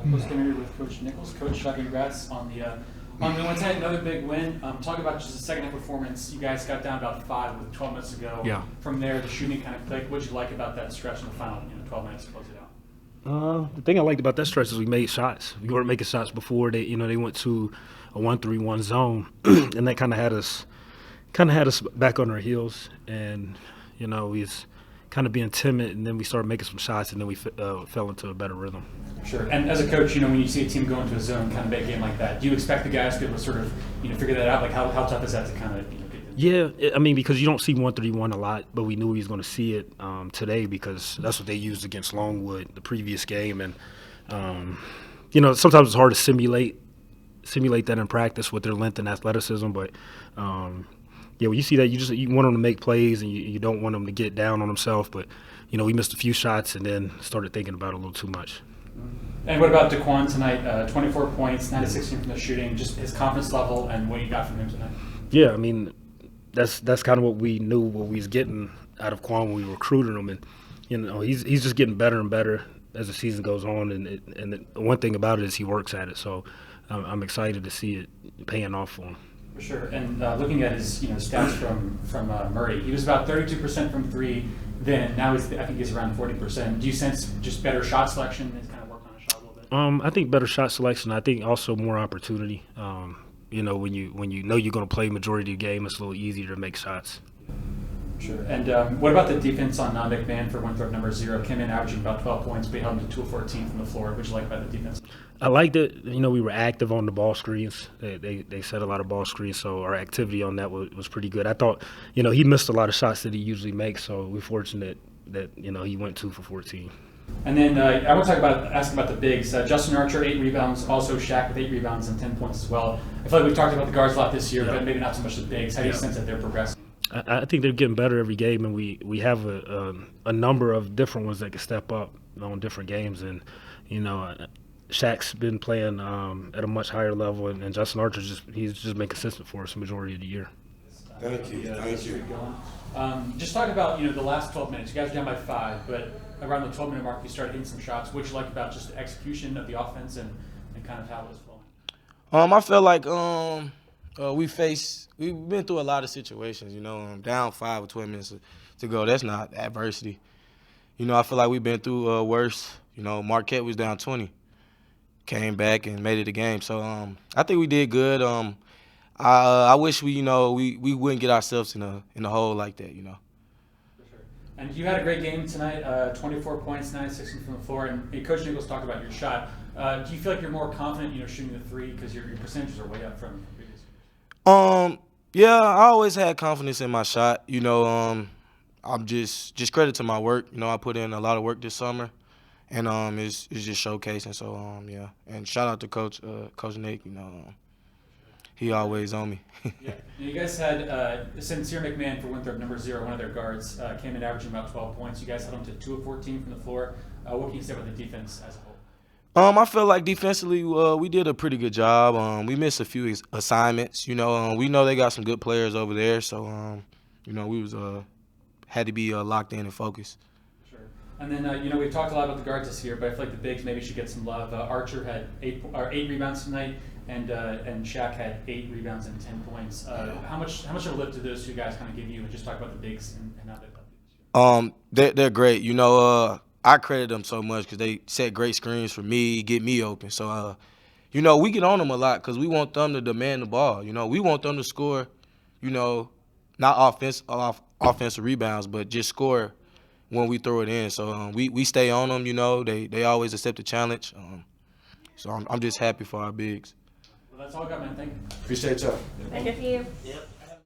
Postgame interview with Coach Nichols. Coach, congrats on the win tonight. Another big win. Talk about just the second half performance. You guys got down about 5 with 12 minutes to go. Yeah. From there, the shooting kind of clicked. What did you like about that stretch in the final 12 minutes to close it out? The thing I liked about that stretch is we made shots. We weren't making shots before. They went to a 1-3-1 zone, and that kind of had us back on our heels. And we was kind of being timid, and then we started making some shots, and then we fell into a better rhythm. Sure. And as a coach, when you see a team go into a zone kind of big game like that, do you expect the guys to be able to sort of figure that out? Like how tough is that to kind of get them? Yeah, I mean, because you don't see 1-3-1 a lot, but we knew he was going to see it today because that's what they used against Longwood the previous game. And sometimes it's hard to simulate that in practice with their length and athleticism, but when you see that, you want them to make plays and you don't want them to get down on themselves. But we missed a few shots and then started thinking about it a little too much. And what about Daquan tonight? 24 points, 9 of 16 from the shooting. Just his confidence level and what you got from him tonight. Yeah, I mean, that's kind of what we knew what we was getting out of Quan when we recruited him, and he's just getting better and better as the season goes on. And the one thing about it is he works at it. So I'm excited to see it paying off for him. For sure. And looking at his stats from Murray, he was about 32% from three then. Now I think he's around 40%. Do you sense just better shot selection? He's kind of working on a shot a little bit. I think better shot selection. I think also more opportunity. When you know you're going to play majority of the game, it's a little easier to make shots. Sure. And what about the defense on non-big man for Winthrop number 0? Came in averaging about 12 points, but held him to 2 of 14 from the floor. What did you like about the defense? I liked it. We were active on the ball screens. They set a lot of ball screens, so our activity on that was pretty good. I thought, he missed a lot of shots that he usually makes, so we're fortunate that, he went 2 for 14. And then I want to ask about the bigs. Justin Archer, 8 rebounds. Also Shaq with 8 rebounds and 10 points as well. I feel like we've talked about the guards a lot this year, but maybe not so much the bigs. How do you sense that they're progressing? I think they're getting better every game, and we have a number of different ones that can step up on different games. And Shaq's been playing at a much higher level, and Justin Archer he's just been consistent for us the majority of the year. Thank you. Just talk about the last 12 minutes. You guys are down by 5, but around the 12-minute mark, you started hitting some shots. What you like about just the execution of the offense and kind of how it was flowing? I feel like we've been through a lot of situations. Down 5 with 12 minutes to go. That's not adversity. I feel like we've been through worse. Marquette was down 20, came back and made it a game. So I think we did good. I wish we wouldn't get ourselves in a hole like that. For sure. And you had a great game tonight. 24 points, 9 of 16 from the floor. And Coach Nichols talked about your shot. Do you feel like you're more confident, shooting the 3 because your percentages are way up from previous years? Yeah, I always had confidence in my shot. I'm just credit to my work. I put in a lot of work this summer, and it's just showcasing. So yeah, and shout out to Coach Nick. He always on me. Yeah, you guys had Sincere McMahon for Winthrop number 0, one of their guards, came in averaging about 12 points. You guys held him to 2 of 14 from the floor. What can you say about the defense as a whole? I feel like defensively we did a pretty good job. We missed a few assignments. We know they got some good players over there, so we was had to be locked in and focused. Sure. And then we've talked a lot about the guards this year, but I feel like the bigs maybe should get some love. Archer had 8 rebounds tonight, and Shaq had 8 rebounds and 10 points. How much of a lift do those 2 guys kind of give you? And just talk about the bigs and how they played this year. They're great. I credit them so much because they set great screens for me, get me open. So, we get on them a lot because we want them to demand the ball. We want them to score, not offensive rebounds, but just score when we throw it in. So we stay on them. They always accept the challenge. So I'm just happy for our bigs. Well, that's all I got, man. Thank you. Appreciate y'all. Thank you. Yep.